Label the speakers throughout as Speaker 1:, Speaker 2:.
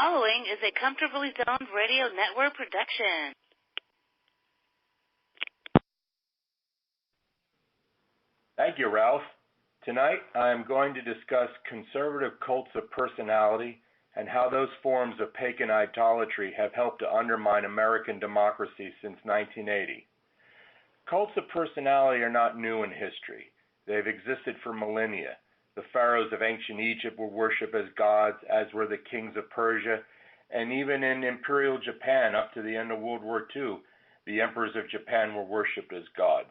Speaker 1: following is a Comfortably Zoned Radio Network production.
Speaker 2: Thank you, Ralph. Tonight, I am going to discuss conservative cults of personality and how those forms of pagan idolatry have helped to undermine American democracy since 1980. Cults of personality are not new in history. They've existed for millennia. The pharaohs of ancient Egypt were worshipped as gods, as were the kings of Persia, and even in Imperial Japan up to the end of World War II, the emperors of Japan were worshipped as gods.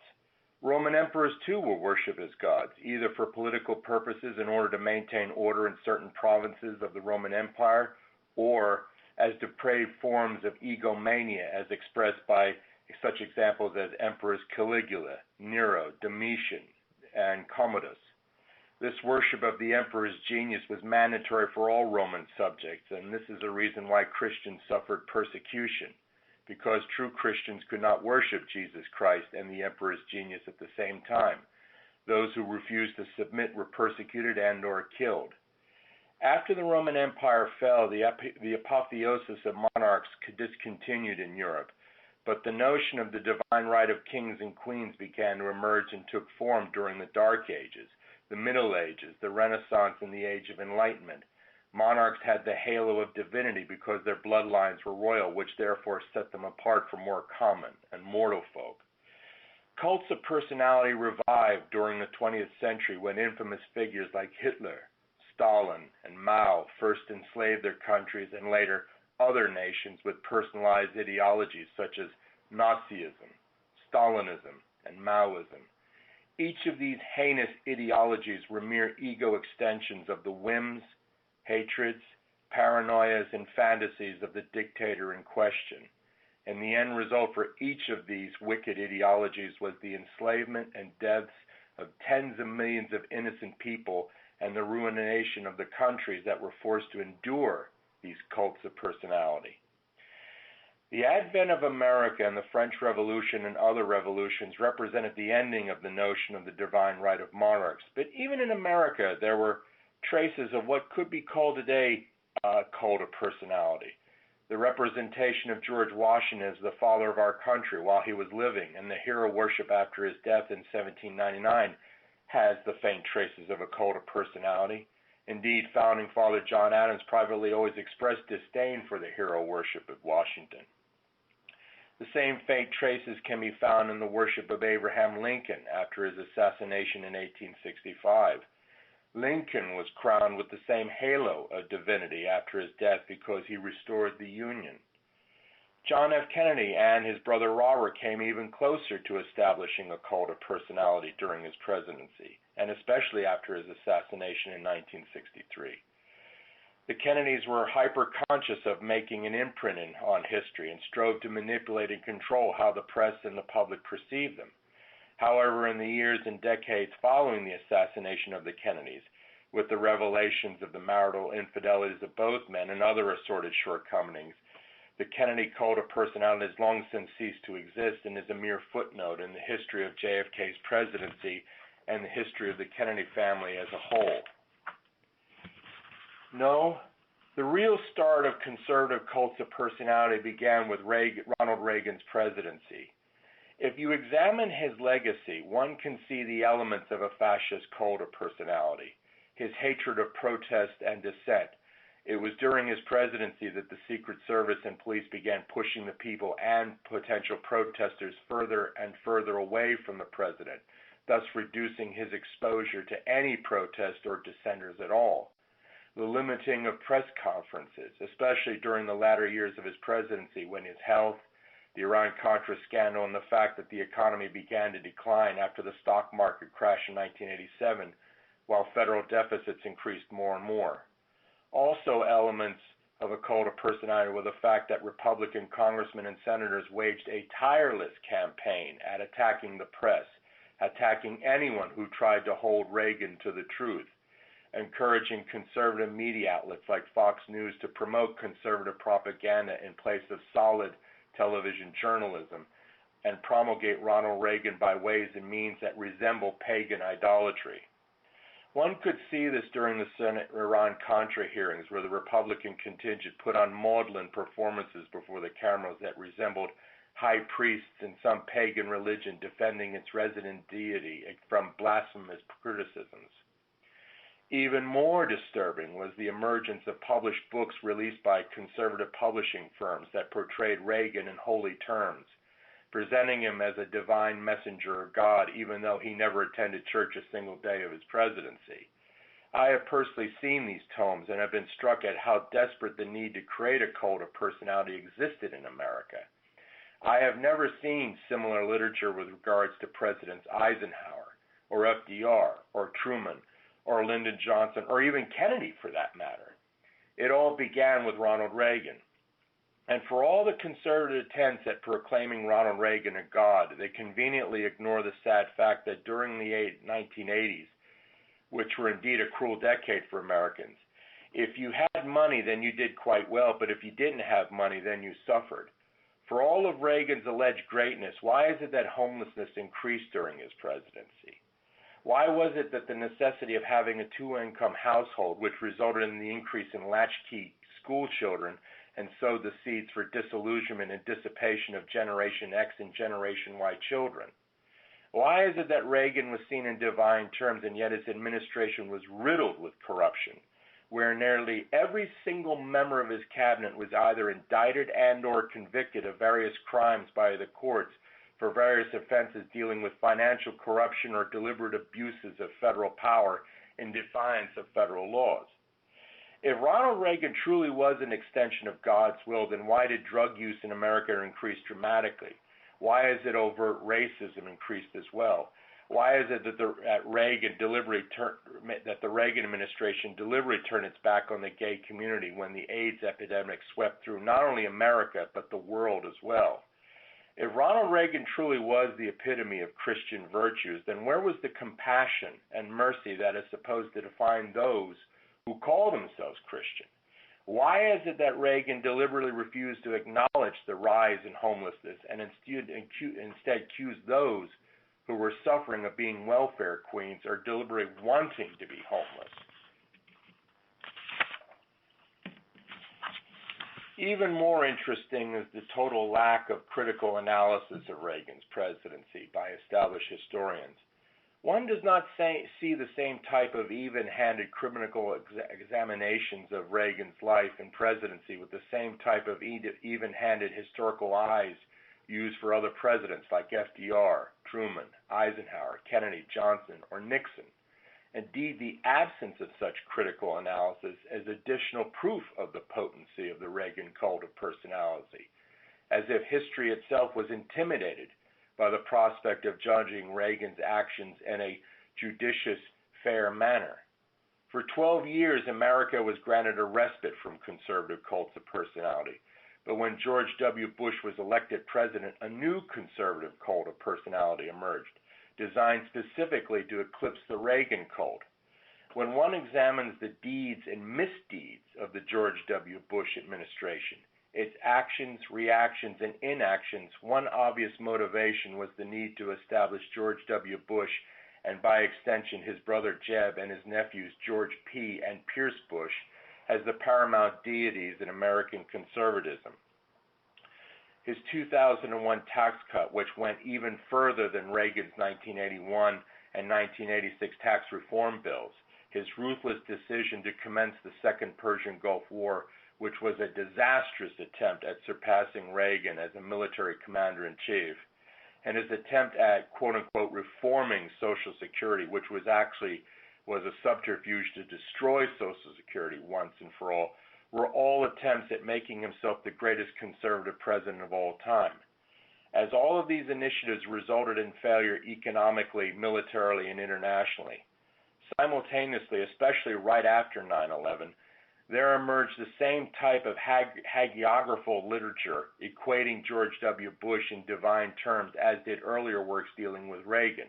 Speaker 2: Roman emperors too were worshipped as gods, either for political purposes in order to maintain order in certain provinces of the Roman Empire, or as depraved forms of egomania as expressed by such examples as Emperors Caligula, Nero, Domitian, and Commodus. This worship of the emperor's genius was mandatory for all Roman subjects, and this is a reason why Christians suffered persecution, because true Christians could not worship Jesus Christ and the emperor's genius at the same time. Those who refused to submit were persecuted and or killed. After the Roman Empire fell, the apotheosis of monarchs discontinued in Europe, but the notion of the divine right of kings and queens began to emerge and took form during the Dark Ages, the Middle Ages, the Renaissance, and the Age of Enlightenment. Monarchs had the halo of divinity because their bloodlines were royal, which therefore set them apart from more common and mortal folk. Cults of personality revived during the 20th century when infamous figures like Hitler, Stalin, and Mao first enslaved their countries and later other nations with personalized ideologies such as Nazism, Stalinism, and Maoism. Each of these heinous ideologies were mere ego extensions of the whims, hatreds, paranoias, and fantasies of the dictator in question. And the end result for each of these wicked ideologies was the enslavement and deaths of tens of millions of innocent people and the ruination of the countries that were forced to endure these cults of personality. The advent of America and the French Revolution and other revolutions represented the ending of the notion of the divine right of monarchs. But even in America, there were traces of what could be called today a cult of personality. The representation of George Washington as the father of our country while he was living and the hero worship after his death in 1799 has the faint traces of a cult of personality. Indeed, founding father John Adams privately always expressed disdain for the hero worship of Washington. The same faint traces can be found in the worship of Abraham Lincoln after his assassination in 1865. Lincoln was crowned with the same halo of divinity after his death because he restored the Union. John F. Kennedy and his brother Robert came even closer to establishing a cult of personality during his presidency, and especially after his assassination in 1963. The Kennedys were hyper-conscious of making an imprint on history and strove to manipulate and control how the press and the public perceived them. However, in the years and decades following the assassination of the Kennedys, with the revelations of the marital infidelities of both men and other assorted shortcomings, the Kennedy cult of personality has long since ceased to exist and is a mere footnote in the history of JFK's presidency and the history of the Kennedy family as a whole. No, the real start of conservative cults of personality began with Ronald Reagan's presidency. If you examine his legacy, one can see the elements of a fascist cult of personality, his hatred of protest and dissent. It was during his presidency that the Secret Service and police began pushing the people and potential protesters further and further away from the president, thus reducing his exposure to any protest or dissenters at all. The limiting of press conferences, especially during the latter years of his presidency when his health, the Iran-Contra scandal, and the fact that the economy began to decline after the stock market crash in 1987, while federal deficits increased more and more. Also elements of a cult of personality were the fact that Republican congressmen and senators waged a tireless campaign at attacking the press, attacking anyone who tried to hold Reagan to the truth, encouraging conservative media outlets like Fox News to promote conservative propaganda in place of solid television journalism, and promulgate Ronald Reagan by ways and means that resemble pagan idolatry. One could see this during the Senate Iran-Contra hearings, where the Republican contingent put on maudlin performances before the cameras that resembled high priests in some pagan religion defending its resident deity from blasphemous criticisms. Even more disturbing was the emergence of published books released by conservative publishing firms that portrayed Reagan in holy terms, presenting him as a divine messenger of God, even though he never attended church a single day of his presidency. I have personally seen these tomes and have been struck at how desperate the need to create a cult of personality existed in America. I have never seen similar literature with regards to Presidents Eisenhower, or FDR, or Truman, or Lyndon Johnson, or even Kennedy for that matter. It all began with Ronald Reagan. And for all the conservative attempts at proclaiming Ronald Reagan a god, they conveniently ignore the sad fact that during the 1980s, which were indeed a cruel decade for Americans, if you had money, then you did quite well, but if you didn't have money, then you suffered. For all of Reagan's alleged greatness, why is it that homelessness increased during his presidency? Why was it that the necessity of having a two-income household, which resulted in the increase in latchkey school children and sowed the seeds for disillusionment and dissipation of Generation X and Generation Y children? Why is it that Reagan was seen in divine terms and yet his administration was riddled with corruption, where nearly every single member of his cabinet was either indicted and or convicted of various crimes by the courts for various offenses dealing with financial corruption or deliberate abuses of federal power in defiance of federal laws? If Ronald Reagan truly was an extension of God's will, then why did drug use in America increase dramatically? Why is it overt racism increased as well? Why is it that the Reagan administration deliberately turned its back on the gay community when the AIDS epidemic swept through not only America but the world as well? If Ronald Reagan truly was the epitome of Christian virtues, then where was the compassion and mercy that is supposed to define those who call themselves Christian? Why is it that Reagan deliberately refused to acknowledge the rise in homelessness and instead accused those who were suffering of being welfare queens or deliberately wanting to be homeless? Even more interesting is the total lack of critical analysis of Reagan's presidency by established historians. One does not see the same type of even-handed criminal examinations of Reagan's life and presidency with the same type of even-handed historical eyes used for other presidents like FDR, Truman, Eisenhower, Kennedy, Johnson, or Nixon. Indeed, the absence of such critical analysis is additional proof of the potency of the Reagan cult of personality, as if history itself was intimidated by the prospect of judging Reagan's actions in a judicious, fair manner. For 12 years, America was granted a respite from conservative cults of personality. But when George W. Bush was elected president, a new conservative cult of personality emerged, designed specifically to eclipse the Reagan cult. When one examines the deeds and misdeeds of the George W. Bush administration, its actions, reactions, and inactions, one obvious motivation was the need to establish George W. Bush and by extension his brother Jeb and his nephews George P. and Pierce Bush as the paramount deities in American conservatism. His 2001 tax cut, which went even further than Reagan's 1981 and 1986 tax reform bills, his ruthless decision to commence the Second Persian Gulf War, which was a disastrous attempt at surpassing Reagan as a military commander-in-chief, and his attempt at, quote-unquote, reforming Social Security, which was a subterfuge to destroy Social Security once and for all, were all attempts at making himself the greatest conservative president of all time. As all of these initiatives resulted in failure economically, militarily, and internationally, simultaneously, especially right after 9/11, there emerged the same type of hagiographical literature equating George W. Bush in divine terms as did earlier works dealing with Reagan.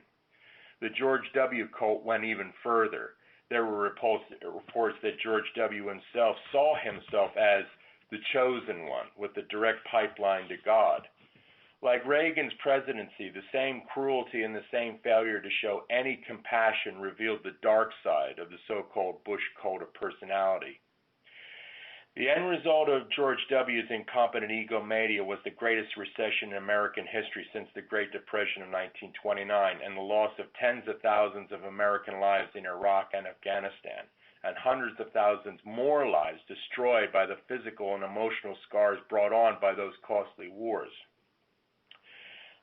Speaker 2: The George W. cult went even further. There were reports that George W. himself saw himself as the chosen one with the direct pipeline to God. Like Reagan's presidency, the same cruelty and the same failure to show any compassion revealed the dark side of the so-called Bush cult of personality. The end result of George W.'s incompetent egomania was the greatest recession in American history since the Great Depression of 1929 and the loss of tens of thousands of American lives in Iraq and Afghanistan, and hundreds of thousands more lives destroyed by the physical and emotional scars brought on by those costly wars.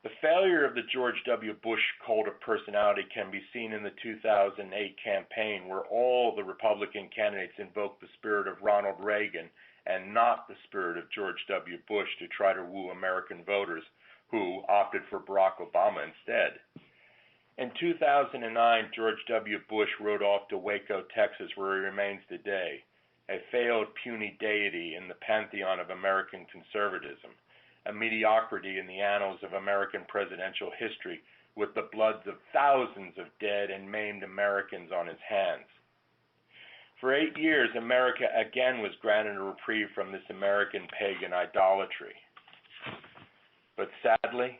Speaker 2: The failure of the George W. Bush cult of personality can be seen in the 2008 campaign, where all the Republican candidates invoked the spirit of Ronald Reagan and not the spirit of George W. Bush to try to woo American voters who opted for Barack Obama instead. In 2009, George W. Bush rode off to Waco, Texas, where he remains today, a failed puny deity in the pantheon of American conservatism, a mediocrity in the annals of American presidential history, with the bloods of thousands of dead and maimed Americans on his hands. For 8 years, America again was granted a reprieve from this American pagan idolatry. But sadly,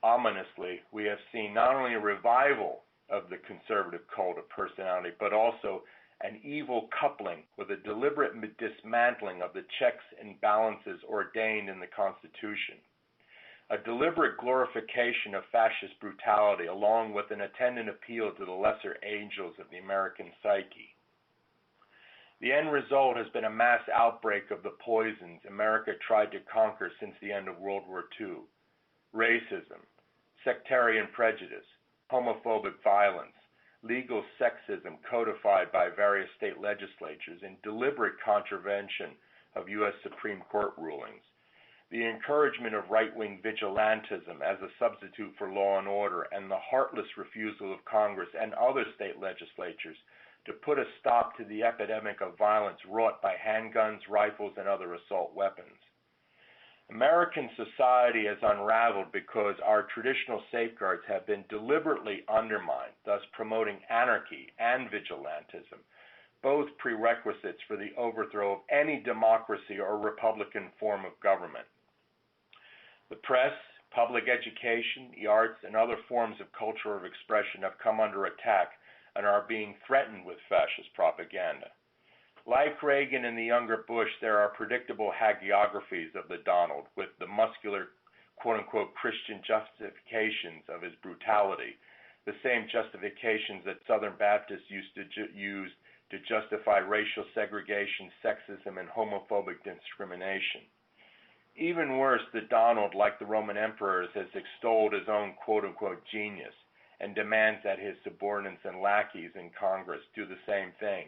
Speaker 2: ominously, we have seen not only a revival of the conservative cult of personality, but also an evil coupling with a deliberate dismantling of the checks and balances ordained in the Constitution, a deliberate glorification of fascist brutality, along with an attendant appeal to the lesser angels of the American psyche. The end result has been a mass outbreak of the poisons America tried to conquer since the end of World War II: racism, sectarian prejudice, homophobic violence, legal sexism codified by various state legislatures in deliberate contravention of U.S. Supreme Court rulings, the encouragement of right-wing vigilantism as a substitute for law and order, and the heartless refusal of Congress and other state legislatures to put a stop to the epidemic of violence wrought by handguns, rifles, and other assault weapons. American society has unraveled because our traditional safeguards have been deliberately undermined, thus promoting anarchy and vigilantism, both prerequisites for the overthrow of any democracy or republican form of government. The press, public education, the arts, and other forms of culture of expression have come under attack and are being threatened with fascist propaganda. Like Reagan and the younger Bush, there are predictable hagiographies of the Donald, with the muscular, quote-unquote, Christian justifications of his brutality, the same justifications that Southern Baptists used to use to justify racial segregation, sexism, and homophobic discrimination. Even worse, the Donald, like the Roman emperors, has extolled his own quote-unquote genius and demands that his subordinates and lackeys in Congress do the same thing.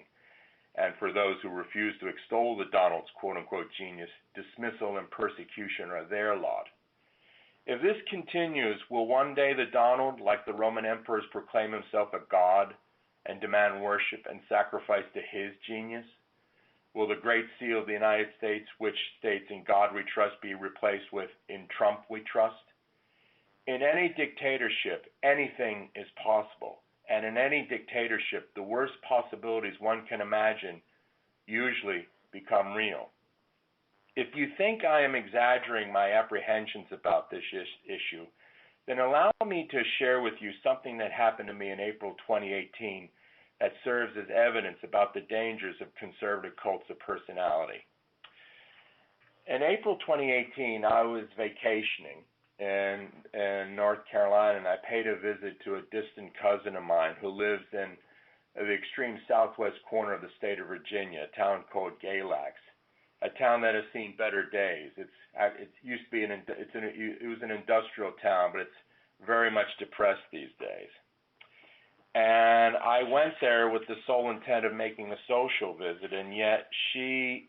Speaker 2: And for those who refuse to extol the Donald's quote-unquote genius, dismissal and persecution are their lot. If this continues, will one day the Donald, like the Roman emperors, proclaim himself a god and demand worship and sacrifice to his genius? Will the Great Seal of the United States, which states "In God we trust," be replaced with "In Trump we trust"? In any dictatorship, anything is possible. And in any dictatorship, the worst possibilities one can imagine usually become real. If you think I am exaggerating my apprehensions about this issue, then allow me to share with you something that happened to me in April 2018 that serves as evidence about the dangers of conservative cults of personality. In April 2018, I was vacationing in North Carolina, and I paid a visit to a distant cousin of mine who lives in the extreme southwest corner of the state of Virginia, a town called Galax, a town that has seen better days. It used to be it was an industrial town, but it's very much depressed these days. And I went there with the sole intent of making a social visit, and yet she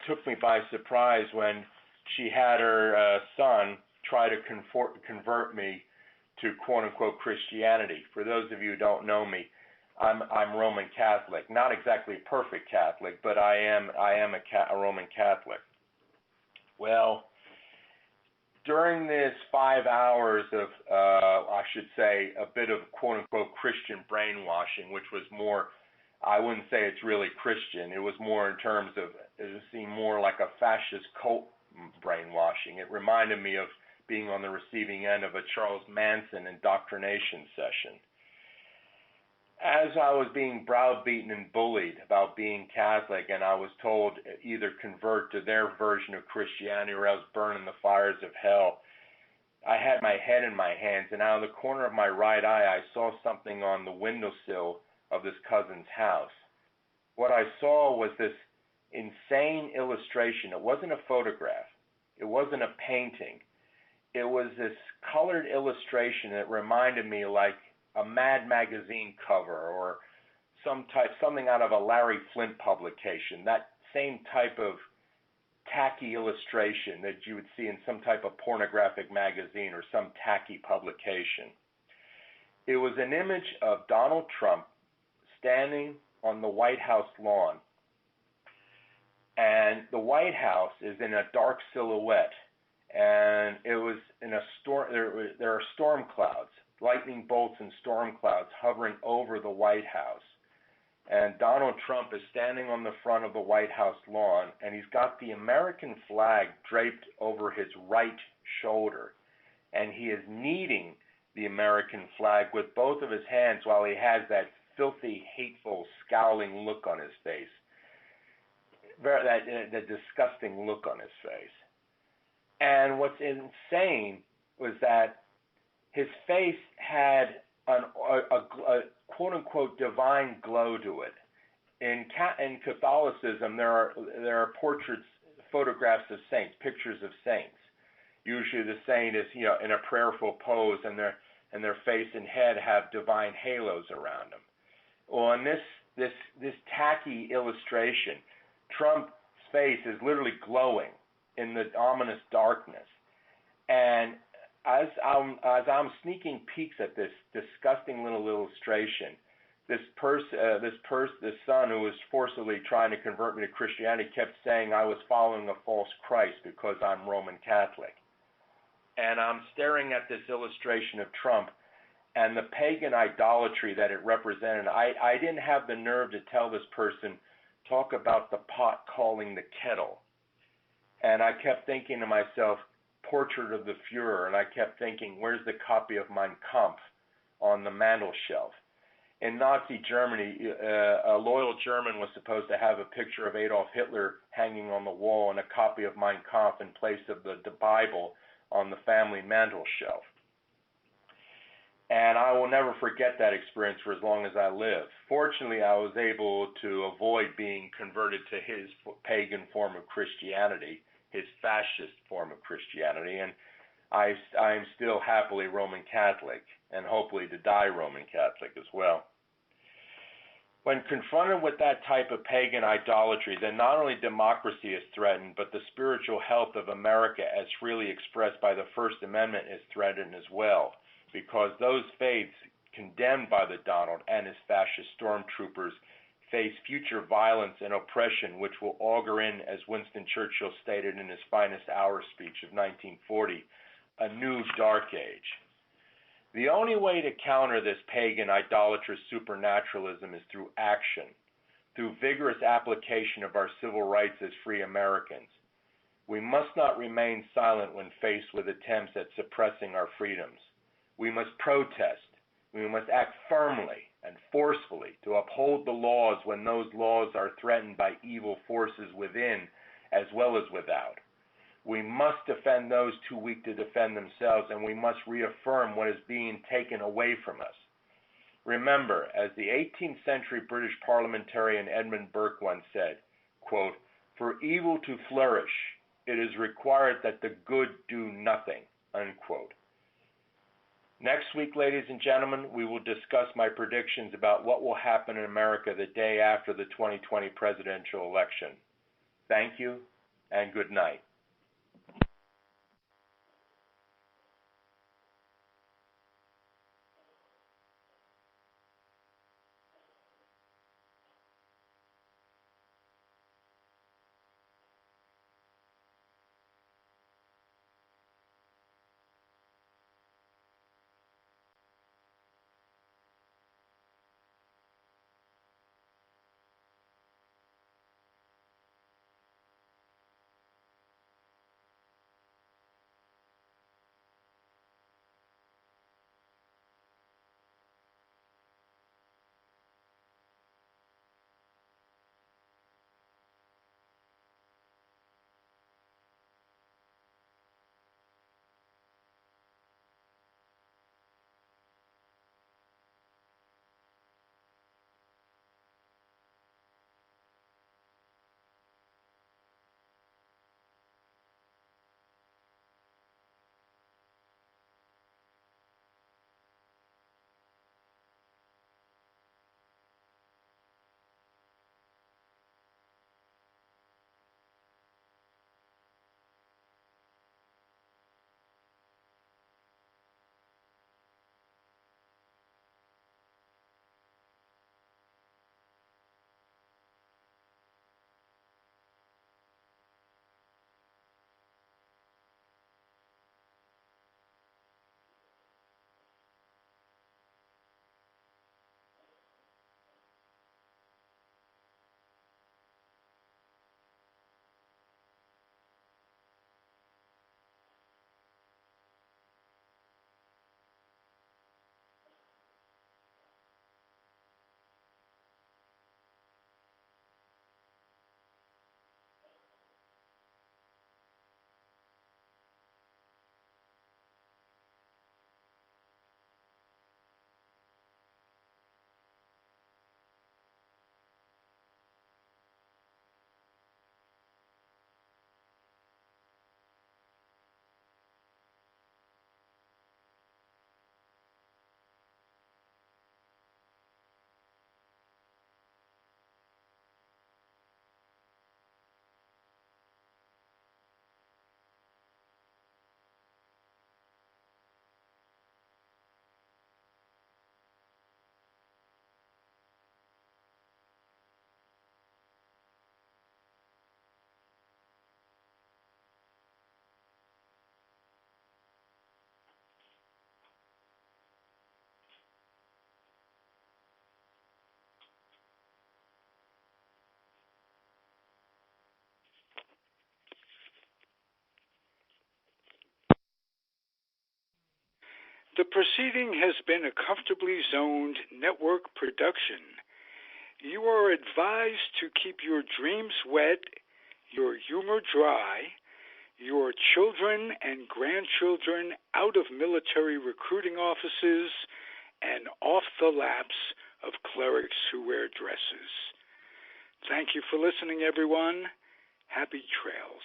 Speaker 2: took me by surprise when she had her son try to convert me to quote-unquote Christianity. For those of you who don't know me, I'm Roman Catholic. Not exactly a perfect Catholic, but I am a Roman Catholic. Well, during this 5 hours of, I should say, a bit of quote-unquote Christian brainwashing, which was more, I wouldn't say it's really Christian. It was more in terms of, it seemed more like a fascist cult brainwashing. It reminded me of being on the receiving end of a Charles Manson indoctrination session. As I was being browbeaten and bullied about being Catholic, and I was told either convert to their version of Christianity or else burn in the fires of hell, I had my head in my hands, and out of the corner of my right eye, I saw something on the windowsill of this cousin's house. What I saw was this insane illustration. It wasn't a photograph. It wasn't a painting. It was this colored illustration that reminded me like a Mad magazine cover or something out of a Larry Flint publication, that same type of tacky illustration that you would see in some type of pornographic magazine or some tacky publication. It was an image of Donald Trump standing on the White House lawn, and the White House is in a dark silhouette, and it was in a storm. There are storm clouds, lightning bolts and storm clouds hovering over the White House. And Donald Trump is standing on the front of the White House lawn, and he's got the American flag draped over his right shoulder. And he is kneading the American flag with both of his hands while he has that filthy, hateful, scowling look on his face. That disgusting look on his face. And what's insane was that his face had a quote-unquote divine glow to it. In Catholicism, there are portraits, photographs of saints, pictures of saints. Usually, the saint is in a prayerful pose, and their face and head have divine halos around them. Well, in this tacky illustration, Trump's face is literally glowing in the ominous darkness, and as I'm sneaking peeks at this disgusting little illustration, this son who was forcibly trying to convert me to Christianity kept saying I was following a false Christ because I'm Roman Catholic. And I'm staring at this illustration of Trump and the pagan idolatry that it represented. I didn't have the nerve to tell this person, talk about the pot calling the kettle. And I kept thinking to myself, Portrait of the Fuhrer, and I kept thinking, where's the copy of Mein Kampf on the mantel shelf? In Nazi Germany, a loyal German was supposed to have a picture of Adolf Hitler hanging on the wall and a copy of Mein Kampf in place of the Bible on the family mantel shelf. And I will never forget that experience for as long as I live. Fortunately, I was able to avoid being converted to his pagan form of Christianity, his fascist form of Christianity, and I am still happily Roman Catholic, and hopefully to die Roman Catholic as well. When confronted with that type of pagan idolatry, then not only democracy is threatened, but the spiritual health of America as freely expressed by the First Amendment is threatened as well, because those faiths condemned by the Donald and his fascist stormtroopers face future violence and oppression, which will augur in, as Winston Churchill stated in his finest hour speech of 1940, a new dark age. The only way to counter this pagan idolatrous supernaturalism is through action, through vigorous application of our civil rights as free Americans. We must not remain silent when faced with attempts at suppressing our freedoms. We must protest. We must act firmly and forcefully to uphold the laws when those laws are threatened by evil forces within as well as without. We must defend those too weak to defend themselves, and we must reaffirm what is being taken away from us. Remember, as the 18th century British parliamentarian Edmund Burke once said, quote, "For evil to flourish, it is required that the good do nothing," unquote. Next week, ladies and gentlemen, we will discuss my predictions about what will happen in America the day after the 2020 presidential election. Thank you, and good night.
Speaker 3: The proceeding has been a comfortably zoned network production. You are advised to keep your dreams wet, your humor dry, your children and grandchildren out of military recruiting offices and off the laps of clerics who wear dresses. Thank you for listening, everyone. Happy trails.